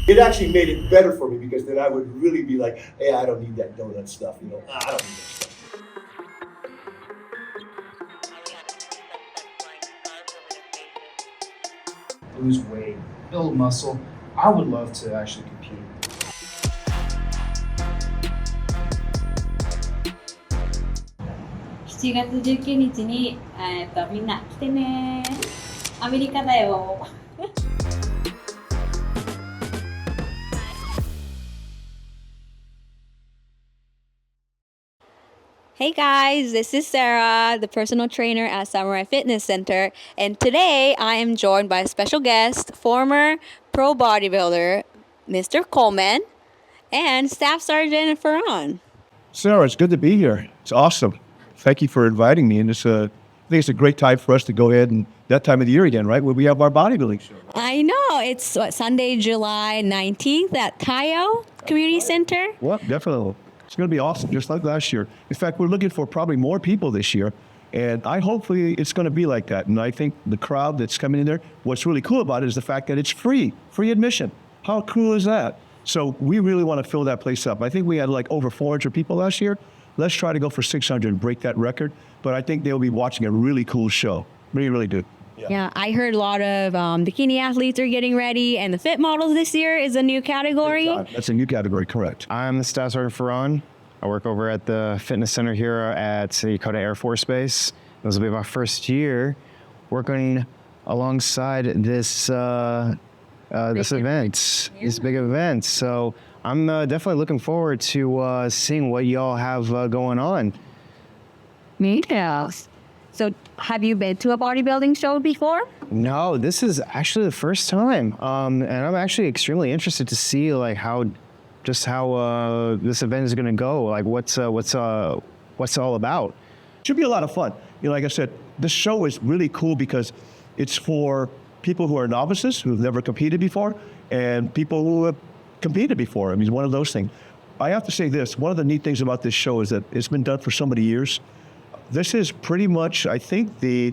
It actually made it better for me because then I would really be like, hey, I don't need that donut stuff, I don't need that stuff. Lose weight, build muscle. I would love to actually compete. 7月19日に、みんな来てね。アメリカだよ。Hey guys, this is Sarah, the personal trainer at Samurai Fitness Center, and today I am joined by a special guest, former pro bodybuilder, Mr. Coleman, and Staff Sergeant Ferran. Sarah, it's good to be here. It's awesome. Thank you for inviting me. And I think it's a great time for us to go ahead and that time of the year again, right? Where we have our bodybuilding show. I know, it's Sunday, July 19th at Taiyo Community Center. Well, definitely. It's going to be awesome, just like last year. In fact, we're looking for probably more people this year. And hopefully it's going to be like that. And I think the crowd that's coming in there, what's really cool about it is the fact that it's free admission. How cool is that? So we really want to fill that place up. I think we had like over 400 people last year. Let's try to go for 600 and break that record. But I think they'll be watching a really cool show. Really, really do. Yeah, I heard a lot of bikini athletes are getting ready, and the fit models this year is a new category. That's a new category, correct. I'm the Staff Sergeant Ferran. I work over at the fitness center here at Yokota Air Force Base. This will be my first year working alongside this event, this big event. So I'm definitely looking forward to seeing what y'all have going on. Me too. So have you been to a bodybuilding show before? No, this is actually the first time. And I'm actually extremely interested to see like how this event is going to go. Like what's it all about? Should be a lot of fun. Like I said, this show is really cool because it's for people who are novices, who've never competed before, and people who have competed before. I mean, one of those things. I have to say this, one of the neat things about this show is that it's been done for so many years. This is pretty much, I think, the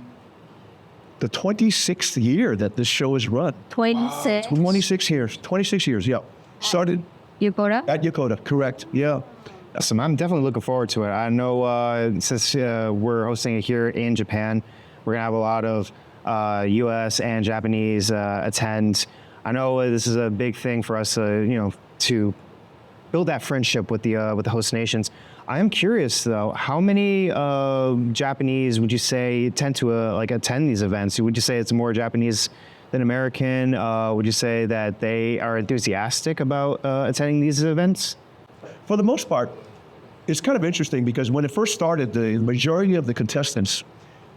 26th year that this show is run. 26. 26 years, yeah. Started Yokota? at Yokota, correct, yeah. So I'm definitely looking forward to it. I know since we're hosting it here in Japan, we're gonna have a lot of U.S. and Japanese attend. I know this is a big thing for us, to build that friendship with the host nations. I am curious though, how many Japanese would you say tend to attend these events? Would you say it's more Japanese than American? Would you say that they are enthusiastic about attending these events? For the most part, it's kind of interesting because when it first started, the majority of the contestants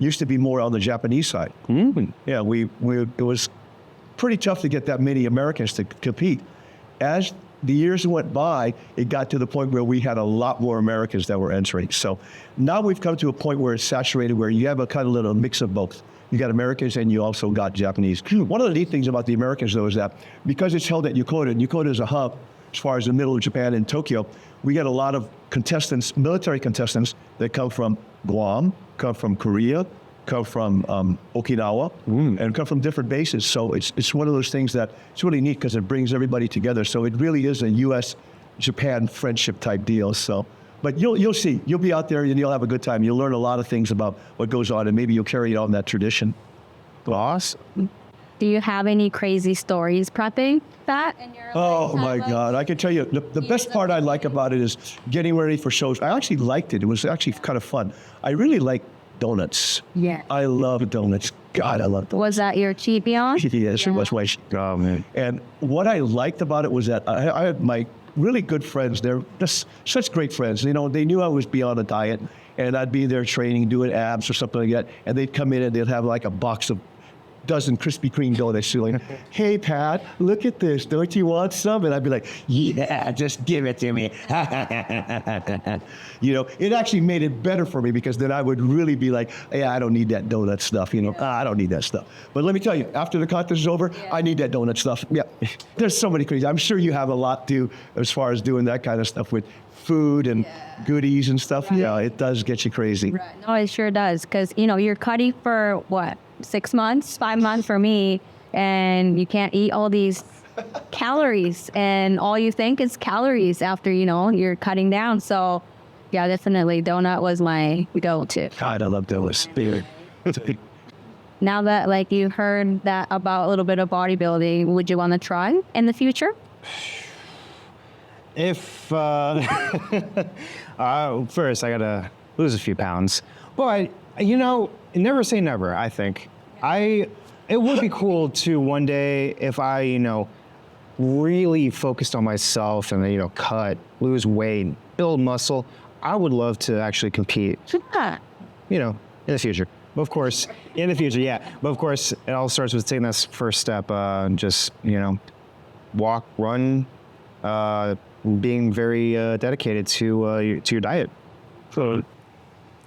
used to be more on the Japanese side. Mm-hmm. Yeah, it was pretty tough to get that many Americans to compete. As the years went by, it got to the point where we had a lot more Americans that were entering. So now we've come to a point where it's saturated, where you have a kind of little mix of both. You got Americans and you also got Japanese. One of the neat things about the Americans, though, is that because it's held at Yokota, and Yokota is a hub as far as the middle of Japan and Tokyo, we get a lot of contestants, military contestants, that come from Guam, come from Korea, come from Okinawa, and come from different bases. So it's one of those things that it's really neat because it brings everybody together. So it really is a U.S.-Japan friendship type deal. So, but you'll see, you'll be out there and you'll have a good time. You'll learn a lot of things about what goes on, and maybe you'll carry on that tradition. Awesome. Do you have any crazy stories prepping that in your life? Oh my God, I can tell you, the best part I like about it is getting ready for shows. I actually liked it. It was actually kind of fun. I really like donuts. Yeah. I love donuts. God, I love donuts. Was that your cheat beyond? Yes, it was my Oh man. And what I liked about it was that I had my really good friends. They're just such great friends. They knew I was beyond a diet, and I'd be there training, doing abs or something like that. And they'd come in and they'd have like a box of dozen Krispy Kreme donuts. She's like, hey, Pat, look at this. Don't you want some? And I'd be like, yeah, just give it to me. It actually made it better for me because then I would really be like, yeah, I don't need that donut stuff. I don't need that stuff. But let me tell you, after the contest is over, I need that donut stuff. Yeah, there's so many crazy. I'm sure you have a lot too as far as doing that kind of stuff with food and goodies and stuff. Right. Yeah, it does get you crazy. Right. No, it sure does. Because, you're cutting for 6 months, 5 months for me, and you can't eat all these calories, and all you think is calories after you're cutting down. So yeah, definitely donut was my go-to. God, I love those. Now that like you heard that about a little bit of bodybuilding, would you want to try in the future? If first I gotta lose a few pounds, but never say never. I think it would be cool to one day if I really focused on myself and cut, lose weight, build muscle. I would love to actually compete. In the future. But of course, in the future, yeah. But of course, it all starts with taking that first step. Just walk, run, being very dedicated to your diet. So,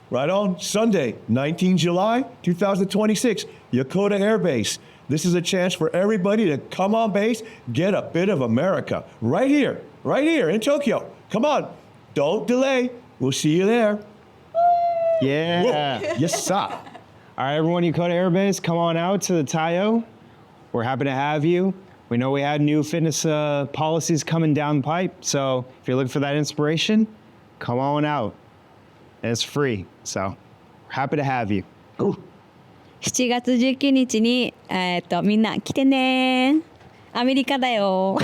right on, Sunday, 19 July 2026, Yokota Air Base. This is a chance for everybody to come on base, get a bit of America. Right here in Tokyo. Come on, don't delay. We'll see you there. Yeah. Yes, sir. All right, everyone, Yokota Air Base, come on out to the Taiyo. We're happy to have you. We know we had new fitness policies coming down the pipe, so if you're looking for that inspiration, come on out. And it's free, so we're happy to have you. 7月19日にみんな来てね。アメリカだよ。